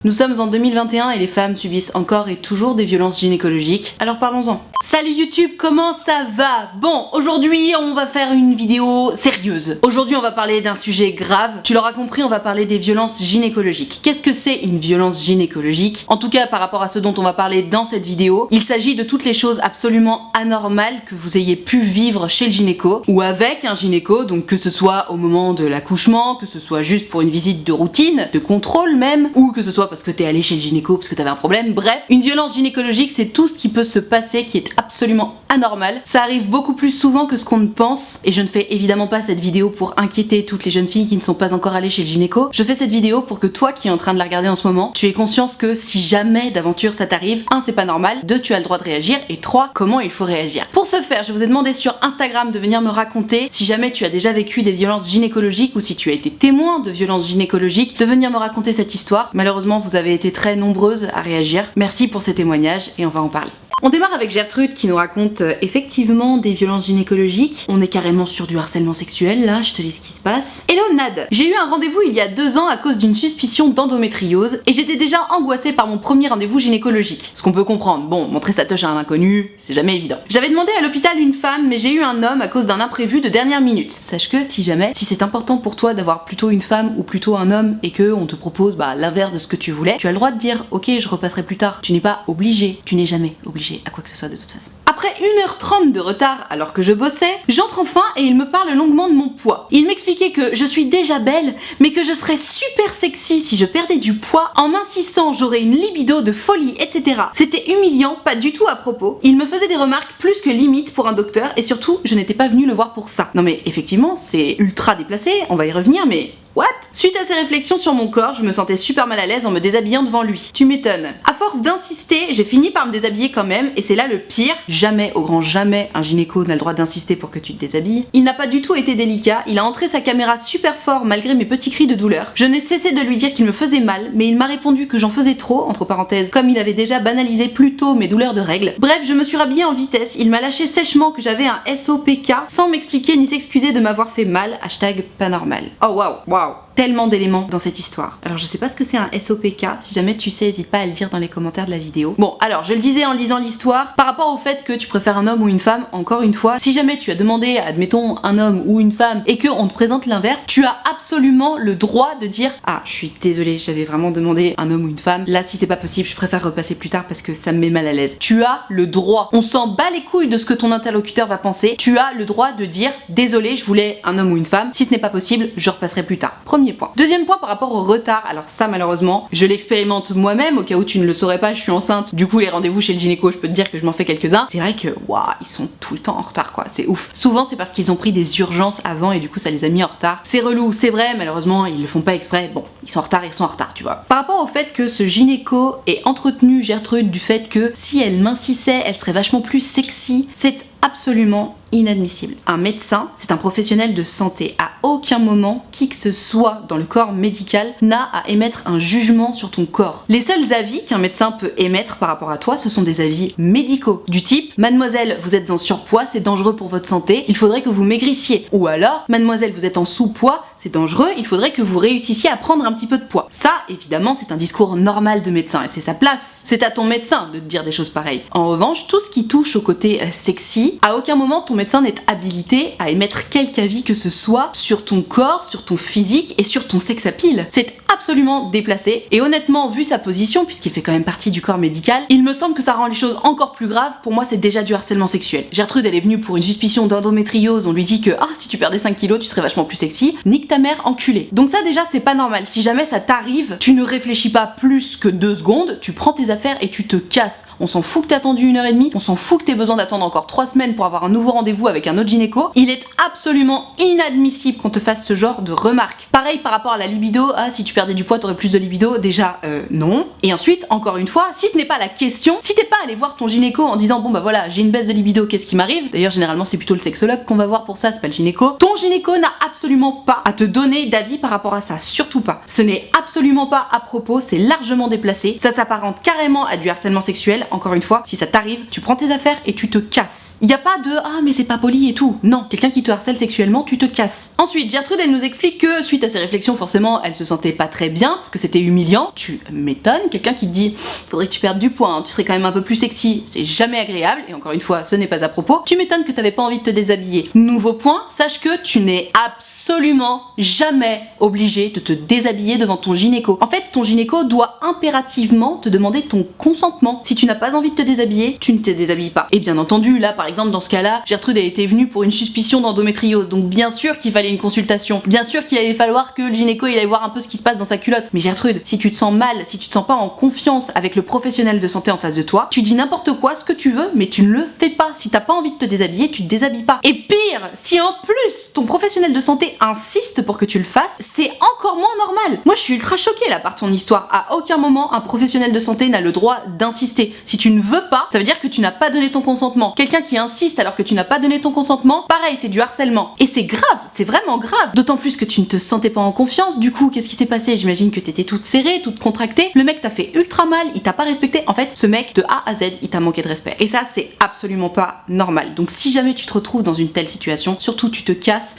Nous sommes en 2021 et les femmes subissent encore et toujours des violences gynécologiques, alors parlons-en. Salut YouTube, comment ça va? Bon, aujourd'hui on va faire une vidéo sérieuse. Aujourd'hui on va parler d'un sujet grave. Tu l'auras compris, on va parler des violences gynécologiques. Qu'est-ce que c'est une violence gynécologique? En tout cas par rapport à ce dont on va parler dans cette vidéo, il s'agit de toutes les choses absolument anormales que vous ayez pu vivre chez le gynéco ou avec un gynéco, donc que ce soit au moment de l'accouchement, que ce soit juste pour une visite de routine, de contrôle même, ou que ce soit parce que t'es allé chez le gynéco parce que t'avais un problème. Bref, une violence gynécologique, c'est tout ce qui peut se passer qui est absolument anormal. Ça arrive beaucoup plus souvent que ce qu'on ne pense, et je ne fais évidemment pas cette vidéo pour inquiéter toutes les jeunes filles qui ne sont pas encore allées chez le gynéco. Je fais cette vidéo pour que toi qui es en train de la regarder en ce moment, tu aies conscience que si jamais d'aventure ça t'arrive, 1 c'est pas normal, 2 tu as le droit de réagir, et 3 comment il faut réagir. Pour ce faire, je vous ai demandé sur Instagram de venir me raconter si jamais tu as déjà vécu des violences gynécologiques ou si tu as été témoin de violences gynécologiques, de venir me raconter cette histoire. Malheureusement, vous avez été très nombreuses à réagir. Merci pour ces témoignages et on va en parler. On démarre avec Gertrude qui nous raconte effectivement des violences gynécologiques. On est carrément sur du harcèlement sexuel là, je te lis ce qui se passe. Hello Nad, j'ai eu un rendez-vous il y a 2 ans à cause d'une suspicion d'endométriose et j'étais déjà angoissée par mon premier rendez-vous gynécologique. Ce qu'on peut comprendre, bon, montrer sa touche à un inconnu, c'est jamais évident. J'avais demandé à l'hôpital une femme mais j'ai eu un homme à cause d'un imprévu de dernière minute. Sache que si c'est important pour toi d'avoir plutôt une femme ou plutôt un homme et que on te propose l'inverse de ce que tu voulais, tu as le droit de dire ok je repasserai plus tard. Tu n'es pas obligé, tu n'es jamais obligé à quoi que ce soit de toute façon. Après 1h30 de retard alors que je bossais, j'entre enfin et il me parle longuement de mon poids. Il m'expliquait que je suis déjà belle mais que je serais super sexy si je perdais du poids. En m'insissant j'aurais une libido de folie, etc. C'était humiliant, pas du tout à propos. Il me faisait des remarques plus que limite pour un docteur et surtout je n'étais pas venue le voir pour ça. Non mais effectivement c'est ultra déplacé, on va y revenir mais... What? Suite à ces réflexions sur mon corps, je me sentais super mal à l'aise en me déshabillant devant lui. Tu m'étonnes. À force d'insister, j'ai fini par me déshabiller quand même, et c'est là le pire. Jamais, au grand jamais, un gynéco n'a le droit d'insister pour que tu te déshabilles. Il n'a pas du tout été délicat, il a entré sa caméra super fort malgré mes petits cris de douleur. Je n'ai cessé de lui dire qu'il me faisait mal, mais il m'a répondu que j'en faisais trop, entre parenthèses, comme il avait déjà banalisé plus tôt mes douleurs de règles. Bref, je me suis rhabillée en vitesse, il m'a lâché sèchement que j'avais un SOPK, sans m'expliquer ni s'excuser de m'avoir fait mal, hashtag pas normal. Oh waouh. Tellement d'éléments dans cette histoire. Alors je sais pas ce que c'est un SOPK, si jamais tu sais, n'hésite pas à le dire dans les commentaires de la vidéo. Bon, alors je le disais en lisant l'histoire, par rapport au fait que tu préfères un homme ou une femme, encore une fois, si jamais tu as demandé, admettons, un homme ou une femme et qu'on te présente l'inverse, tu as absolument le droit de dire ah, je suis désolée, j'avais vraiment demandé un homme ou une femme. Là, si c'est pas possible, je préfère repasser plus tard parce que ça me met mal à l'aise. Tu as le droit. On s'en bat les couilles de ce que ton interlocuteur va penser. Tu as le droit de dire désolé, je voulais un homme ou une femme. Si ce n'est pas possible, je repasserai plus tard. Premier point. Deuxième point par rapport au retard, alors ça malheureusement, je l'expérimente moi-même, au cas où tu ne le saurais pas, je suis enceinte, du coup les rendez-vous chez le gynéco, je peux te dire que je m'en fais quelques-uns. C'est vrai que, waouh, ils sont tout le temps en retard quoi, c'est ouf. Souvent c'est parce qu'ils ont pris des urgences avant et du coup ça les a mis en retard. C'est relou, c'est vrai, malheureusement ils le font pas exprès, bon, ils sont en retard, tu vois. Par rapport au fait que ce gynéco ait entretenu Gertrude du fait que si elle mincissait, elle serait vachement plus sexy, c'est absolument inadmissible. Un médecin, c'est un professionnel de santé. À aucun moment, qui que ce soit dans le corps médical n'a à émettre un jugement sur ton corps. Les seuls avis qu'un médecin peut émettre par rapport à toi, ce sont des avis médicaux. Du type, mademoiselle, vous êtes en surpoids, c'est dangereux pour votre santé, il faudrait que vous maigrissiez. Ou alors, mademoiselle, vous êtes en sous-poids, c'est dangereux, il faudrait que vous réussissiez à prendre un petit peu de poids. Ça, évidemment, c'est un discours normal de médecin et c'est sa place. C'est à ton médecin de te dire des choses pareilles. En revanche, tout ce qui touche au côté sexy, à aucun moment ton médecin n'est habilité à émettre quelque avis que ce soit sur ton corps, sur ton physique et sur ton sex appeal. C'est absolument déplacé et honnêtement, vu sa position, puisqu'il fait quand même partie du corps médical, il me semble que ça rend les choses encore plus graves. Pour moi, c'est déjà du harcèlement sexuel. Gertrude, elle est venue pour une suspicion d'endométriose, on lui dit que si tu perdais 5 kilos, tu serais vachement plus sexy. Nique ta mère, enculé. Donc ça déjà, c'est pas normal. Si jamais ça t'arrive, tu ne réfléchis pas plus que 2 secondes, tu prends tes affaires et tu te casses. On s'en fout que t'as attendu 1h30, on s'en fout que t'aies besoin d'attendre encore 3 semaines pour avoir un nouveau rendez-vous avec un autre gynéco. Il est absolument inadmissible qu'on te fasse ce genre de remarques. Pareil par rapport à la libido, si tu perdais du poids t'aurais plus de libido, déjà non. Et ensuite, encore une fois, si ce n'est pas la question, si t'es pas allé voir ton gynéco en disant bon bah voilà j'ai une baisse de libido, qu'est-ce qui m'arrive, d'ailleurs généralement c'est plutôt le sexologue qu'on va voir pour ça, c'est pas le gynéco, ton gynéco n'a absolument pas à te donner d'avis par rapport à ça, surtout pas. Ce n'est absolument pas à propos, c'est largement déplacé, ça s'apparente carrément à du harcèlement sexuel. Encore une fois, si ça t'arrive, tu prends tes affaires et tu te casses. Il y a pas de mais c'est pas poli et tout. Non, quelqu'un qui te harcèle sexuellement, tu te casses. Ensuite, Gertrude, elle nous explique que suite à ses réflexions, forcément, elle se sentait pas très bien parce que c'était humiliant, tu m'étonnes. Quelqu'un qui te dit faudrait que tu perdes du poids, hein, tu serais quand même un peu plus sexy, c'est jamais agréable, et encore une fois, ce n'est pas à propos. Tu m'étonnes que t'avais pas envie de te déshabiller. Nouveau point, sache que tu n'es absolument jamais obligé de te déshabiller devant ton gynéco. En fait, ton gynéco doit impérativement te demander ton consentement. Si tu n'as pas envie de te déshabiller, tu ne te déshabilles pas. Et bien entendu, là par exemple, dans ce cas-là, Gertrude a été venue pour une suspicion d'endométriose, donc bien sûr qu'il fallait une consultation. Bien sûr qu'il allait falloir que le gynéco il aille voir un peu ce qui se passe dans sa culotte. Mais Gertrude, si tu te sens mal, si tu te sens pas en confiance avec le professionnel de santé en face de toi, tu dis n'importe quoi, ce que tu veux, mais tu ne le fais pas. Si t'as pas envie de te déshabiller, tu te déshabilles pas. Et pire, si en plus ton professionnel de santé insiste pour que tu le fasses, c'est encore moins normal. Moi je suis ultra choquée là par ton histoire. À aucun moment un professionnel de santé n'a le droit d'insister. Si tu ne veux pas, ça veut dire que tu n'as pas donné ton consentement. Quelqu'un qui insiste alors que tu n'as pas donné ton consentement, pareil, c'est du harcèlement. Et c'est grave, c'est vraiment grave. D'autant plus que tu ne te sentais pas en confiance. Du coup, qu'est-ce qui s'est passé? J'imagine que t'étais toute serrée, toute contractée. Le mec t'a fait ultra mal, il t'a pas respecté. En fait, ce mec de A à Z, il t'a manqué de respect. Et ça, c'est absolument pas normal. Donc si jamais tu te retrouves dans une telle situation, surtout tu te casses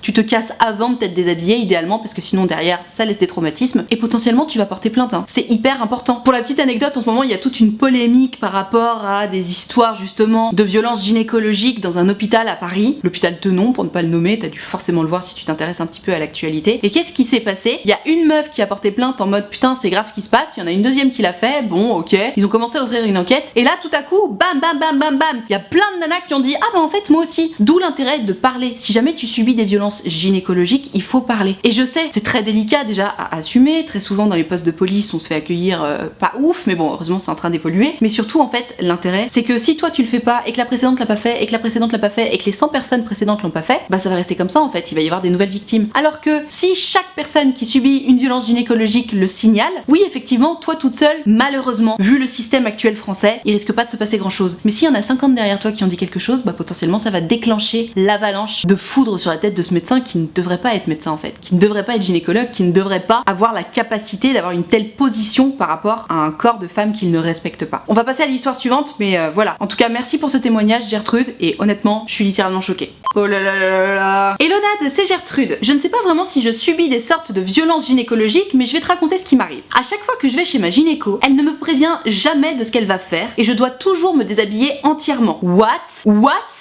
avant de t'être déshabillé idéalement, parce que sinon derrière ça laisse des traumatismes et potentiellement tu vas porter plainte. Hein. C'est hyper important. Pour la petite anecdote, en ce moment il y a toute une polémique par rapport à des histoires justement de violences gynécologiques dans un hôpital à Paris, l'hôpital Tenon pour ne pas le nommer, t'as dû forcément le voir si tu t'intéresses un petit peu à l'actualité. Et qu'est-ce qui s'est passé? Il y a une meuf qui a porté plainte en mode putain c'est grave ce qui se passe, il y en a une deuxième qui l'a fait, bon ok, ils ont commencé à ouvrir une enquête et là tout à coup bam bam bam bam bam, il y a plein de nanas qui ont dit ah bah en fait moi aussi. D'où l'intérêt de parler. Si jamais tu subis des violences gynécologiques, il faut parler. Et je sais, c'est très délicat déjà à assumer, très souvent dans les postes de police on se fait accueillir pas ouf, mais bon heureusement c'est en train d'évoluer. Mais surtout en fait l'intérêt c'est que si toi tu le fais pas et que la précédente l'a pas fait et que la précédente l'a pas fait et que les 100 personnes précédentes l'ont pas fait, bah ça va rester comme ça en fait, il va y avoir des nouvelles victimes. Alors que si chaque personne qui subit une violence gynécologique le signale, oui effectivement toi toute seule, malheureusement, vu le système actuel français, il risque pas de se passer grand chose. Mais s'il y en a 50 derrière toi qui ont dit quelque chose, bah potentiellement ça va déclencher l'avalanche de foudre sur la tête de ce médecin qui ne devrait pas être médecin en fait, qui ne devrait pas être gynécologue, qui ne devrait pas avoir la capacité d'avoir une telle position par rapport à un corps de femme qu'il ne respecte pas. On va passer à l'histoire suivante, mais voilà. En tout cas, merci pour ce témoignage Gertrude, et honnêtement, je suis littéralement choquée. Oh là là là là là. Elonade, c'est Gertrude. Je ne sais pas vraiment si je subis des sortes de violences gynécologiques, mais je vais te raconter ce qui m'arrive. À chaque fois que je vais chez ma gynéco, elle ne me prévient jamais de ce qu'elle va faire, et je dois toujours me déshabiller entièrement. What?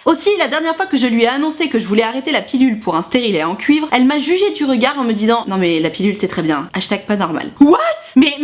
Aussi, la dernière fois que je lui ai annoncé que je voulais arrêter la pilule pour un stérilet en cuivre, elle m'a jugé du regard en me disant non mais la pilule c'est très bien. Hashtag pas normal. What? Mais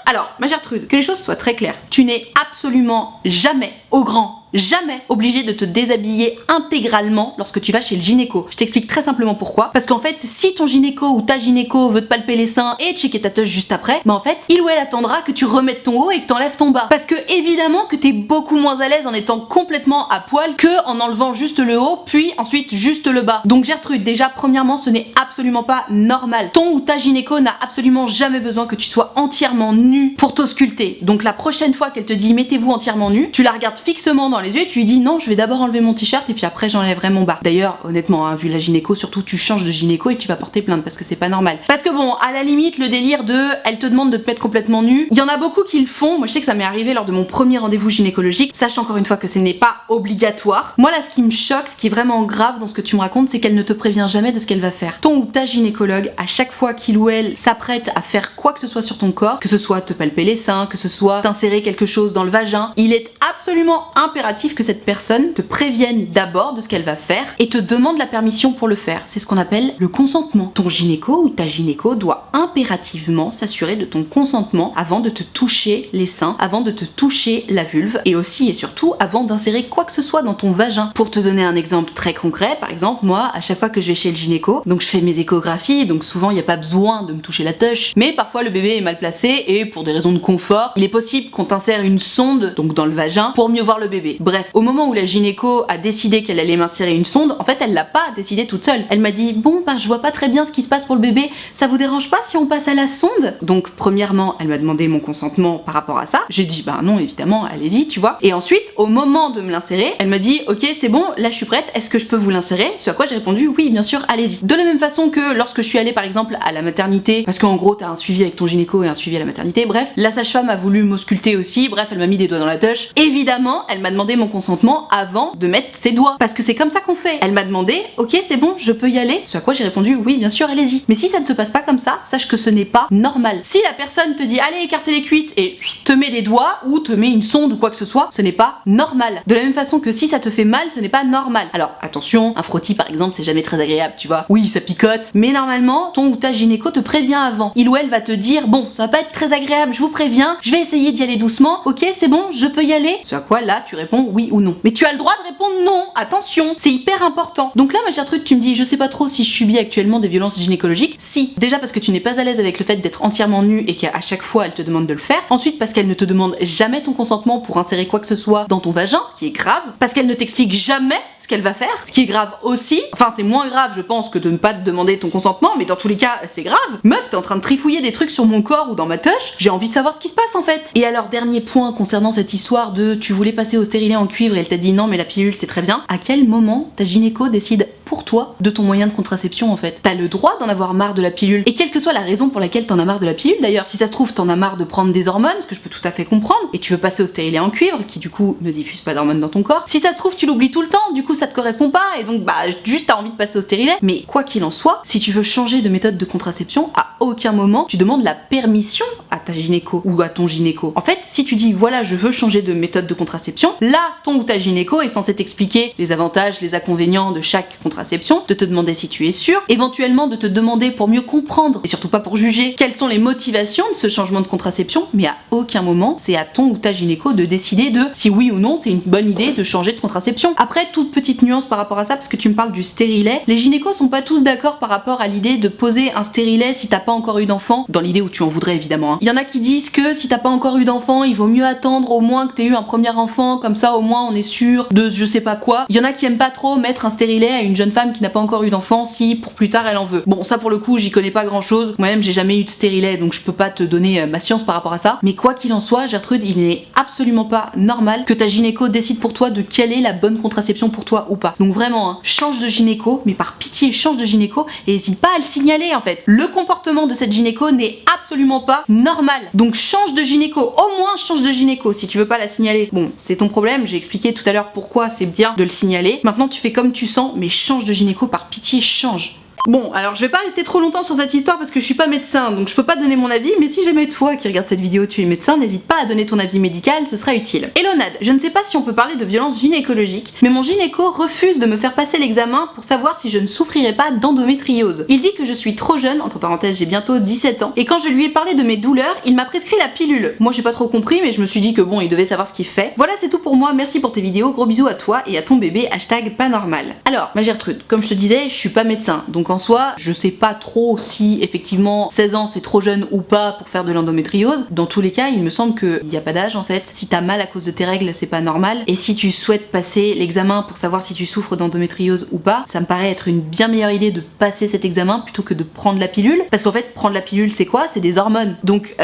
Alors, ma Gertrude, que les choses soient très claires. Tu n'es absolument jamais, au grand jamais obligé de te déshabiller intégralement lorsque tu vas chez le gynéco. Je t'explique très simplement pourquoi. Parce qu'en fait, si ton gynéco ou ta gynéco veut te palper les seins et checker ta touche juste après, bah en fait, il ou elle attendra que tu remettes ton haut et que t'enlèves ton bas. Parce que évidemment que t'es beaucoup moins à l'aise en étant complètement à poil que en enlevant juste le haut, puis ensuite juste le bas. Donc Gertrude, déjà premièrement, ce n'est absolument pas normal. Ton ou ta gynéco n'a absolument jamais besoin que tu sois entièrement nu pour t'ausculter. Donc la prochaine fois qu'elle te dit mettez-vous entièrement nu, tu la regardes fixement dans les yeux et tu lui dis non, je vais d'abord enlever mon t-shirt et puis après j'enlèverai mon bas. D'ailleurs, honnêtement, hein, vu la gynéco, surtout tu changes de gynéco et tu vas porter plainte parce que c'est pas normal. Parce que bon, à la limite, le délire de elle te demande de te mettre complètement nu, il y en a beaucoup qui le font. Moi je sais que ça m'est arrivé lors de mon premier rendez-vous gynécologique. Sache encore une fois que ce n'est pas obligatoire. Moi là, ce qui me choque, ce qui est vraiment grave dans ce que tu me racontes, c'est qu'elle ne te prévient jamais de ce qu'elle va faire. Ton ou ta gynécologue, à chaque fois qu'il ou elle s'apprête à faire quoi que ce soit sur ton corps, que ce soit te palper les seins, que ce soit t'insérer quelque chose dans le vagin, il est absolument impératif que cette personne te prévienne d'abord de ce qu'elle va faire et te demande la permission pour le faire. C'est ce qu'on appelle le consentement. Ton gynéco ou ta gynéco doit impérativement s'assurer de ton consentement avant de te toucher les seins, avant de te toucher la vulve et aussi et surtout avant d'insérer quoi que ce soit dans ton vagin. Pour te donner un exemple très concret, par exemple, moi, à chaque fois que je vais chez le gynéco, donc je fais mes échographies, donc souvent il n'y a pas besoin de me toucher la touche, mais parfois le bébé est mal placé et pour des raisons de confort, il est possible qu'on t'insère une sonde, donc dans le vagin, pour mieux voir le bébé. Bref, au moment où la gynéco a décidé qu'elle allait m'insérer une sonde, en fait elle l'a pas décidé toute seule. Elle m'a dit bon bah je vois pas très bien ce qui se passe pour le bébé, ça vous dérange pas si on passe à la sonde? Donc premièrement elle m'a demandé mon consentement par rapport à ça, j'ai dit bah non évidemment allez-y tu vois, et ensuite au moment de me l'insérer elle m'a dit ok c'est bon là je suis prête, est-ce que je peux vous l'insérer? Ce à quoi j'ai répondu oui bien sûr allez-y. De la même façon que lorsque je suis allée par exemple à la maternité, parce qu'en gros t'as un suivi avec ton gynéco et un suivi à la maternité, bref la sage-femme a voulu m'ausculter aussi, bref elle m'a mis des doigts dans la touche, évidemment elle m'a demandé demander mon consentement avant de mettre ses doigts. Parce que c'est comme ça qu'on fait. Elle m'a demandé, ok c'est bon, je peux y aller. Ce à quoi j'ai répondu, oui bien sûr, allez-y. Mais si ça ne se passe pas comme ça, sache que ce n'est pas normal. Si la personne te dit, allez écartez les cuisses et te met les doigts ou te met une sonde ou quoi que ce soit, ce n'est pas normal. De la même façon que si ça te fait mal, ce n'est pas normal. Alors attention, un frottis par exemple, c'est jamais très agréable, tu vois. Oui, ça picote, mais normalement, ton ou ta gynéco te prévient avant. Il ou elle va te dire, bon, ça va pas être très agréable, je vous préviens, je vais essayer d'y aller doucement. Ok, c'est bon, je peux y aller. Ce à quoi là, tu réponds oui ou non. Mais tu as le droit de répondre non. Attention, c'est hyper important. Donc là, ma chère truc, tu me dis, je sais pas trop si je subis actuellement des violences gynécologiques. Si, déjà parce que tu n'es pas à l'aise avec le fait d'être entièrement nue et qu'à chaque fois elle te demande de le faire. Ensuite parce qu'elle ne te demande jamais ton consentement pour insérer quoi que ce soit dans ton vagin, ce qui est grave. Parce qu'elle ne t'explique jamais ce qu'elle va faire, ce qui est grave aussi. Enfin, c'est moins grave, je pense, que de ne pas te demander ton consentement, mais dans tous les cas, c'est grave. Meuf, t'es en train de trifouiller des trucs sur mon corps ou dans ma touche, j'ai envie de savoir ce qui se passe en fait. Et alors, dernier point concernant cette histoire de tu voulais passer au stérilet en cuivre et elle t'a dit non, mais la pilule c'est très bien. À quel moment ta gynéco décide pour toi de ton moyen de contraception en fait? T'as le droit d'en avoir marre de la pilule. Et quelle que soit la raison pour laquelle t'en as marre de la pilule d'ailleurs, si ça se trouve t'en as marre de prendre des hormones, ce que je peux tout à fait comprendre, et tu veux passer au stérilet en cuivre, qui du coup ne diffuse pas d'hormones dans ton corps. Si ça se trouve tu l'oublies tout le temps, du coup ça te correspond pas, et donc bah juste t'as envie de passer au stérilet. Mais quoi qu'il en soit, si tu veux changer de méthode de contraception, à aucun moment tu demandes la permission à ta gynéco ou à ton gynéco. En fait, si tu dis voilà je veux changer de méthode de contraception, là ton ou ta gynéco est censé t'expliquer les avantages, les inconvénients de chaque contraception, de te demander si tu es sûr, éventuellement de te demander pour mieux comprendre, et surtout pas pour juger, quelles sont les motivations de ce changement de contraception, mais à aucun moment c'est à ton ou ta gynéco de décider de si oui ou non c'est une bonne idée de changer de contraception. Après, toute petite nuance par rapport à ça, parce que tu me parles du stérilet, les gynécos sont pas tous d'accord par rapport à l'idée de poser un stérilet si t'as pas encore eu d'enfant, dans l'idée où tu en voudrais évidemment. Il y en a qui disent que si t'as pas encore eu d'enfant, il vaut mieux attendre au moins que t'aies eu un premier enfant, comme ça au moins on est sûr de je sais pas quoi. Il y en a qui aiment pas trop mettre un stérilet à une jeune femme qui n'a pas encore eu d'enfant si pour plus tard elle en veut. Bon, ça pour le coup j'y connais pas grand chose, moi-même j'ai jamais eu de stérilet donc je peux pas te donner ma science par rapport à ça, mais quoi qu'il en soit, Gertrude, il n'est absolument pas normal que ta gynéco décide pour toi de quelle est la bonne contraception pour toi ou pas. Donc vraiment, hein, change de gynéco, mais par pitié change de gynéco et hésite pas à le signaler en fait. Le comportement de cette gynéco n'est absolument pas normal, donc change de gynéco, au moins change de gynéco si tu veux pas la signaler. Bon, c'est ton problème, j'ai expliqué tout à l'heure pourquoi c'est bien de le signaler. Maintenant tu fais comme tu sens, mais change de gynéco, par pitié change. Bon, alors je vais pas rester trop longtemps sur cette histoire parce que je suis pas médecin, donc je peux pas donner mon avis, mais si jamais toi qui regarde cette vidéo tu es médecin, n'hésite pas à donner ton avis médical, ce sera utile. Hello Nad, je ne sais pas si on peut parler de violence gynécologique, mais mon gynéco refuse de me faire passer l'examen pour savoir si je ne souffrirais pas d'endométriose. Il dit que je suis trop jeune, entre parenthèses j'ai bientôt 17 ans, et quand je lui ai parlé de mes douleurs, il m'a prescrit la pilule. Moi j'ai pas trop compris, mais je me suis dit que bon, il devait savoir ce qu'il fait. Voilà, c'est tout pour moi, merci pour tes vidéos, gros bisous à toi et à ton bébé, #pas normal. Alors, ma Gertrude, comme je te disais, je suis pas médecin, donc en soi, je sais pas trop si effectivement 16 ans c'est trop jeune ou pas pour faire de l'endométriose. Dans tous les cas, il me semble qu'il n'y a pas d'âge en fait. Si t'as mal à cause de tes règles, c'est pas normal. Et si tu souhaites passer l'examen pour savoir si tu souffres d'endométriose ou pas, ça me paraît être une bien meilleure idée de passer cet examen plutôt que de prendre la pilule. Parce qu'en fait, prendre la pilule, c'est quoi? C'est des hormones. Donc,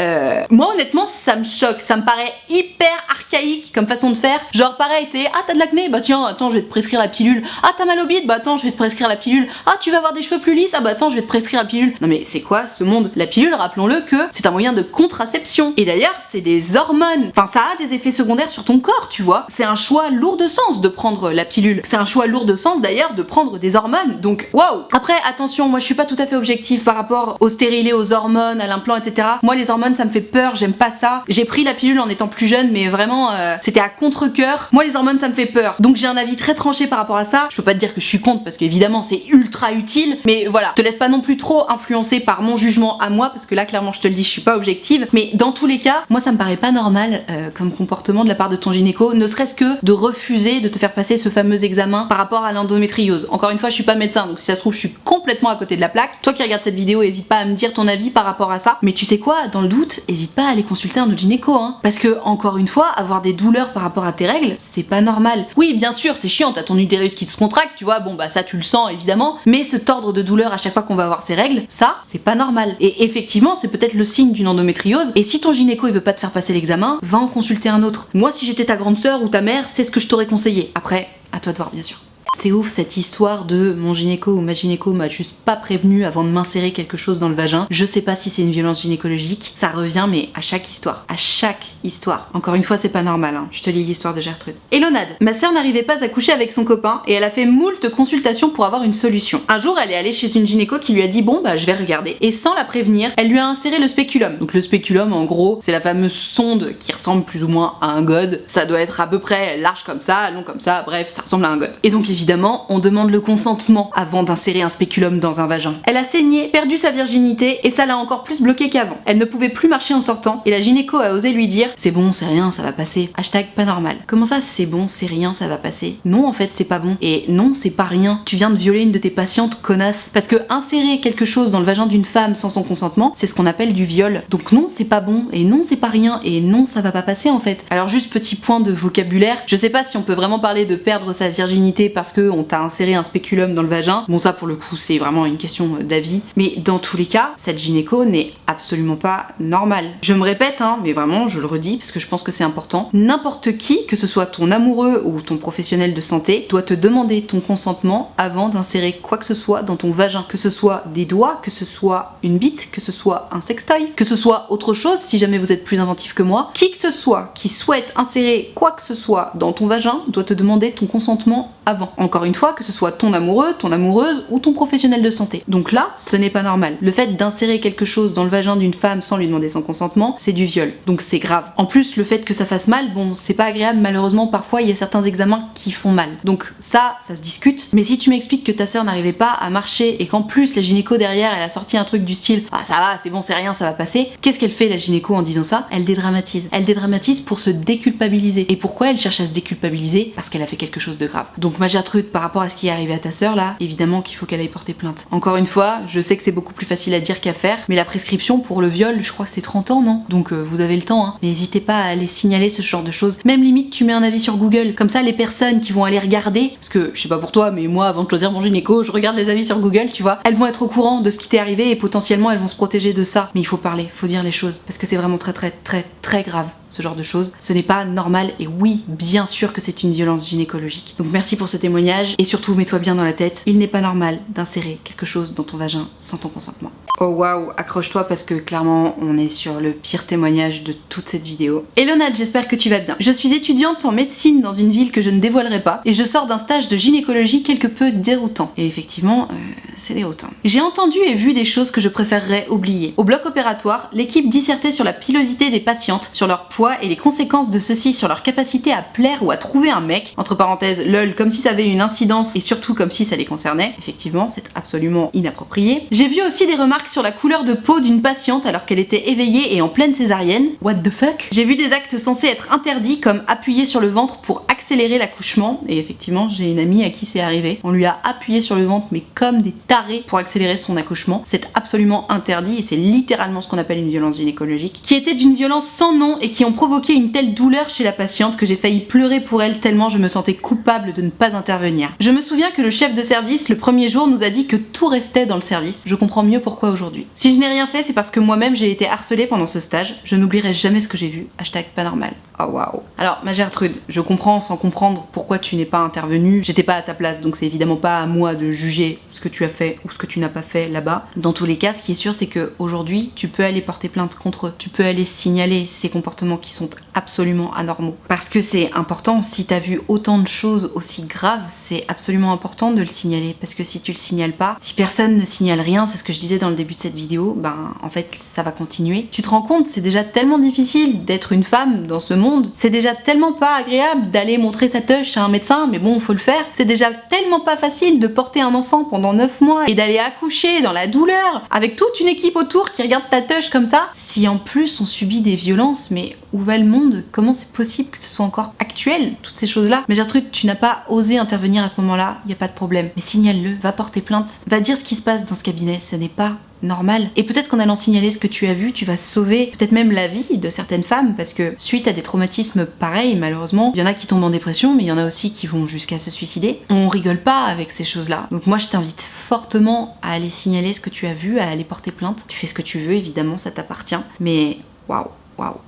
moi honnêtement, ça me choque. Ça me paraît hyper archaïque comme façon de faire. Genre pareil, tu sais, ah t'as de l'acné? Bah tiens, attends, je vais te prescrire la pilule. Ah t'as mal au bide? Bah attends, je vais te prescrire la pilule. Ah tu vas avoir des cheveux plus lisses? Ah bah attends, je vais te prescrire la pilule. Non mais c'est quoi ce monde? La pilule, rappelons-le que c'est un moyen de contraception. Et d'ailleurs, c'est des hormones. Enfin, ça a des effets secondaires sur ton corps, tu vois. C'est un choix lourd de sens de prendre la pilule. C'est un choix lourd de sens d'ailleurs de prendre des hormones. Donc, waouh! Après, attention, moi je suis pas tout à fait objective par rapport au stérilet, aux hormones, à l'implant, etc. Moi, les hormones, ça me fait peur, j'aime pas ça. J'ai pris la pilule en étant plus jeune, mais vraiment, c'était à contre-cœur. Moi, les hormones, ça me fait peur. Donc, j'ai un avis très tranché par rapport à ça. Je peux pas te dire que je suis contre parce qu'évidemment, c'est ultra utile. Mais voilà, te laisse pas non plus trop influencé par mon jugement à moi, parce que là clairement je te le dis, je suis pas objective, mais dans tous les cas, moi ça me paraît pas normal comme comportement de la part de ton gynéco, ne serait-ce que de refuser de te faire passer ce fameux examen par rapport à l'endométriose. Encore une fois, je suis pas médecin, donc si ça se trouve je suis complètement à côté de la plaque. Toi qui regardes cette vidéo, hésite pas à me dire ton avis par rapport à ça, mais tu sais quoi, dans le doute, hésite pas à aller consulter un autre gynéco, hein, parce que encore une fois, avoir des douleurs par rapport à tes règles, c'est pas normal. Oui, bien sûr, c'est chiant, t'as ton utérus qui se contracte, tu vois, bon bah ça tu le sens évidemment, mais se tordre de douleur à chaque fois qu'on va avoir ses règles, ça, c'est pas normal. Et effectivement, c'est peut-être le signe d'une endométriose. Et si ton gynéco il veut pas te faire passer l'examen, va en consulter un autre. Moi, si j'étais ta grande sœur ou ta mère, c'est ce que je t'aurais conseillé. Après, à toi de voir, bien sûr. C'est ouf cette histoire de mon gynéco ou ma gynéco m'a juste pas prévenu avant de m'insérer quelque chose dans le vagin. Je sais pas si c'est une violence gynécologique, ça revient mais à chaque histoire. À chaque histoire. Encore une fois, c'est pas normal, hein. Je te lis l'histoire de Gertrude. Elonade, ma sœur n'arrivait pas à coucher avec son copain et elle a fait moult consultations pour avoir une solution. Un jour, elle est allée chez une gynéco qui lui a dit bon bah je vais regarder. Et sans la prévenir, elle lui a inséré le spéculum. Donc le spéculum en gros, c'est la fameuse sonde qui ressemble plus ou moins à un god. Ça doit être à peu près large comme ça, long comme ça, bref, ça ressemble à un god. Et donc évidemment, on demande le consentement avant d'insérer un spéculum dans un vagin. Elle a saigné, perdu sa virginité et ça l'a encore plus bloquée qu'avant. Elle ne pouvait plus marcher en sortant et la gynéco a osé lui dire c'est bon, c'est rien, ça va passer. Hashtag pas normal. Comment ça c'est bon, c'est rien, ça va passer? Non en fait c'est pas bon. Et non c'est pas rien. Tu viens de violer une de tes patientes, connasse. Parce que insérer quelque chose dans le vagin d'une femme sans son consentement, c'est ce qu'on appelle du viol. Donc non c'est pas bon et non c'est pas rien et non ça va pas passer en fait. Alors juste petit point de vocabulaire, je sais pas si on peut vraiment parler de perdre sa virginité parce que on t'a inséré un spéculum dans le vagin. Bon ça pour le coup c'est vraiment une question d'avis. Mais dans tous les cas, cette gynéco n'est absolument pas normale. Je me répète hein, mais vraiment je le redis parce que je pense que c'est important. N'importe qui, que ce soit ton amoureux ou ton professionnel de santé, doit te demander ton consentement avant d'insérer quoi que ce soit dans ton vagin. Que ce soit des doigts, que ce soit une bite, que ce soit un sextoy, que ce soit autre chose si jamais vous êtes plus inventif que moi. Qui que ce soit qui souhaite insérer quoi que ce soit dans ton vagin doit te demander ton consentement avant. Encore une fois, que ce soit ton amoureux, ton amoureuse ou ton professionnel de santé. Donc là, ce n'est pas normal. Le fait d'insérer quelque chose dans le vagin d'une femme sans lui demander son consentement, c'est du viol. Donc c'est grave. En plus, le fait que ça fasse mal, bon, c'est pas agréable, malheureusement, parfois il y a certains examens qui font mal. Donc ça se discute. Mais si tu m'expliques que ta sœur n'arrivait pas à marcher et qu'en plus la gynéco derrière, elle a sorti un truc du style ah ça va, c'est bon, c'est rien, ça va passer. Qu'est-ce qu'elle fait la gynéco en disant ça? Elle dédramatise. Elle dédramatise pour se déculpabiliser. Et pourquoi elle cherche à se déculpabiliser? Parce qu'elle a fait quelque chose de grave. Donc ma Gertrude, par rapport à ce qui est arrivé à ta sœur là, évidemment qu'il faut qu'elle aille porter plainte. Encore une fois, je sais que c'est beaucoup plus facile à dire qu'à faire, mais la prescription pour le viol, je crois que c'est 30 ans, non? Donc vous avez le temps, hein. Mais n'hésitez pas à aller signaler ce genre de choses. Même limite, tu mets un avis sur Google. Comme ça, les personnes qui vont aller regarder, parce que je sais pas pour toi, mais moi, avant de choisir mon gynéco, je regarde les avis sur Google, tu vois. Elles vont être au courant de ce qui t'est arrivé et potentiellement elles vont se protéger de ça. Mais il faut parler, faut dire les choses, parce que c'est vraiment très grave. Ce genre de choses, ce n'est pas normal et oui, bien sûr que c'est une violence gynécologique. Donc merci pour ce témoignage et surtout mets-toi bien dans la tête, il n'est pas normal d'insérer quelque chose dans ton vagin sans ton consentement. Oh waouh, accroche-toi parce que clairement on est sur le pire témoignage de toute cette vidéo. Elonade, j'espère que tu vas bien. Je suis étudiante en médecine dans une ville que je ne dévoilerai pas et je sors d'un stage de gynécologie quelque peu déroutant. Et effectivement, c'est déroutant. J'ai entendu et vu des choses que je préférerais oublier. Au bloc opératoire, l'équipe dissertait sur la pilosité des patientes, sur leur poids et les conséquences de ceci sur leur capacité à plaire ou à trouver un mec. Entre parenthèses, lol, comme si ça avait une incidence et surtout comme si ça les concernait. Effectivement, c'est absolument inapproprié. J'ai vu aussi des remarques sur la couleur de peau d'une patiente alors qu'elle était éveillée et en pleine césarienne. What the fuck? J'ai vu des actes censés être interdits comme appuyer sur le ventre pour accélérer l'accouchement. Et effectivement, j'ai une amie à qui c'est arrivé. On lui a appuyé sur le ventre mais comme des tarés pour accélérer son accouchement. C'est absolument interdit et c'est littéralement ce qu'on appelle une violence gynécologique. Qui était d'une violence sans nom et qui ont provoqué une telle douleur chez la patiente que j'ai failli pleurer pour elle tellement je me sentais coupable de ne pas intervenir. Je me souviens que le chef de service le premier jour nous a dit que tout restait dans le service. Je comprends mieux pourquoi aujourd'hui. Si je n'ai rien fait, c'est parce que moi-même j'ai été harcelée pendant ce stage. Je n'oublierai jamais ce que j'ai vu. Hashtag pas normal. Oh waouh. Alors ma Gertrude, je comprends sans comprendre pourquoi tu n'es pas intervenue. J'étais pas à ta place donc c'est évidemment pas à moi de juger ce que tu as fait ou ce que tu n'as pas fait là-bas. Dans tous les cas, ce qui est sûr c'est que aujourd'hui tu peux aller porter plainte contre eux. Tu peux aller signaler ces comportements qui sont absolument anormaux. Parce que c'est important, si t'as vu autant de choses aussi graves, c'est absolument important de le signaler. Parce que si tu le signales pas, si personne ne signale rien, c'est ce que je disais dans le début de cette vidéo, ben en fait ça va continuer. Tu te rends compte, c'est déjà tellement difficile d'être une femme dans ce monde, c'est déjà tellement pas agréable d'aller montrer sa teuche à un médecin, mais bon, faut le faire. C'est déjà tellement pas facile de porter un enfant pendant 9 mois et d'aller accoucher dans la douleur, avec toute une équipe autour qui regarde ta teuche comme ça. Si en plus on subit des violences, mais où va le monde? Comment c'est possible que ce soit encore actuel, toutes ces choses-là? Mais Gertrude, tu n'as pas osé intervenir à ce moment-là, y a pas de problème. Mais signale-le, va porter plainte, va dire ce qui se passe dans ce cabinet, ce n'est pas normal. Et peut-être qu'en allant signaler ce que tu as vu, tu vas sauver peut-être même la vie de certaines femmes, parce que suite à des traumatismes pareils, malheureusement, il y en a qui tombent en dépression, mais il y en a aussi qui vont jusqu'à se suicider. On rigole pas avec ces choses-là. Donc moi je t'invite fortement à aller signaler ce que tu as vu, à aller porter plainte. Tu fais ce que tu veux, évidemment, ça t'appartient. Mais waouh,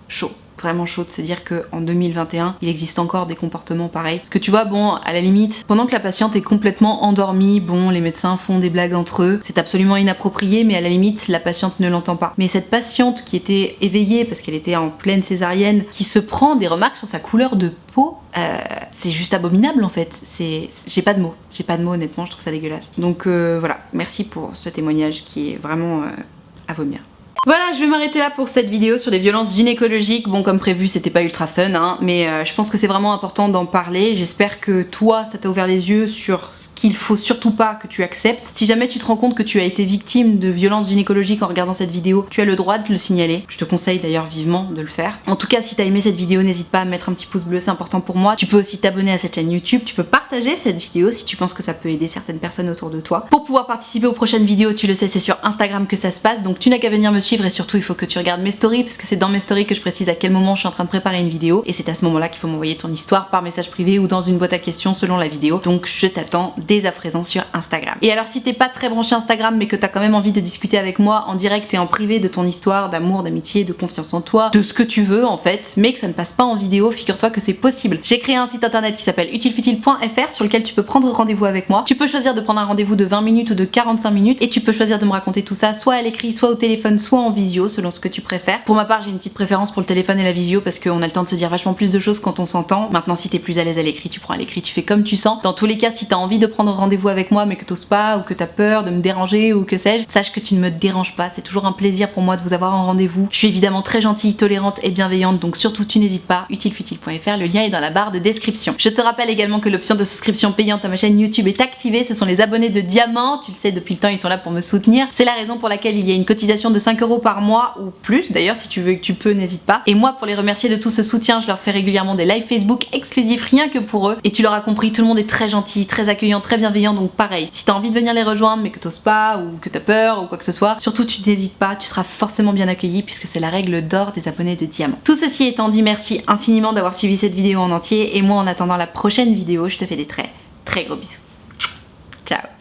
chaud. vraiment chaud de se dire qu'en 2021, il existe encore des comportements pareils. Parce que tu vois, bon, à la limite, pendant que la patiente est complètement endormie, bon, les médecins font des blagues entre eux, c'est absolument inapproprié, mais à la limite, la patiente ne l'entend pas. Mais cette patiente qui était éveillée parce qu'elle était en pleine césarienne, qui se prend des remarques sur sa couleur de peau, c'est juste abominable en fait. J'ai pas de mots. J'ai pas de mots, honnêtement, je trouve ça dégueulasse. Donc voilà, merci pour ce témoignage qui est vraiment à vomir. Voilà, je vais m'arrêter là pour cette vidéo sur les violences gynécologiques. Bon, comme prévu, c'était pas ultra fun, hein, mais je pense que c'est vraiment important d'en parler. J'espère que toi, ça t'a ouvert les yeux sur ce qu'il faut surtout pas que tu acceptes. Si jamais tu te rends compte que tu as été victime de violences gynécologiques en regardant cette vidéo, tu as le droit de le signaler. Je te conseille d'ailleurs vivement de le faire. En tout cas, si t'as aimé cette vidéo, n'hésite pas à mettre un petit pouce bleu, c'est important pour moi. Tu peux aussi t'abonner à cette chaîne YouTube, tu peux partager cette vidéo si tu penses que ça peut aider certaines personnes autour de toi. Pour pouvoir participer aux prochaines vidéos, tu le sais, c'est sur Instagram que ça se passe, donc tu n'as qu'à venir me suivre et surtout il faut que tu regardes mes stories parce que c'est dans mes stories que je précise à quel moment je suis en train de préparer une vidéo et c'est à ce moment-là qu'il faut m'envoyer ton histoire par message privé ou dans une boîte à questions selon la vidéo. Donc je t'attends dès à présent sur Instagram. Et alors si t'es pas très branché Instagram mais que t'as quand même envie de discuter avec moi en direct et en privé de ton histoire, d'amour, d'amitié, de confiance en toi, de ce que tu veux en fait, mais que ça ne passe pas en vidéo, figure-toi que c'est possible. J'ai créé un site internet qui s'appelle utilefutile.fr sur lequel tu peux prendre rendez-vous avec moi. Tu peux choisir de prendre un rendez-vous de 20 minutes ou de 45 minutes et tu peux choisir de me raconter tout ça soit à l'écrit, soit au téléphone, soit en visio selon ce que tu préfères. Pour ma part, j'ai une petite préférence pour le téléphone et la visio parce qu'on a le temps de se dire vachement plus de choses quand on s'entend. Maintenant, si t'es plus à l'aise à l'écrit, tu prends à l'écrit, tu fais comme tu sens. Dans tous les cas, si t'as envie de prendre rendez-vous avec moi mais que t'oses pas ou que t'as peur de me déranger ou que sais-je, sache que tu ne me déranges pas. C'est toujours un plaisir pour moi de vous avoir en rendez-vous. Je suis évidemment très gentille, tolérante et bienveillante, donc surtout tu n'hésites pas. utilefutile.fr, le lien est dans la barre de description. Je te rappelle également que l'option de souscription payante à ma chaîne YouTube est activée. Ce sont les abonnés de Diamant. Tu le sais, depuis le temps, ils sont là pour me soutenir. C'est la raison pour laquelle il y a une cotisation de 5 € par mois ou plus. D'ailleurs, si tu veux que tu peux, n'hésite pas. Et moi, pour les remercier de tout ce soutien, je leur fais régulièrement des lives Facebook exclusifs rien que pour eux. Et tu l'auras compris, tout le monde est très gentil, très accueillant, très bienveillant. Donc pareil, si t'as envie de venir les rejoindre mais que t'oses pas ou que t'as peur ou quoi que ce soit, surtout tu n'hésites pas, tu seras forcément bien accueilli puisque c'est la règle d'or des abonnés de Diamant. Tout ceci étant dit, merci infiniment d'avoir suivi cette vidéo en entier. Et moi, en attendant la prochaine vidéo, je te fais des très gros bisous. Ciao.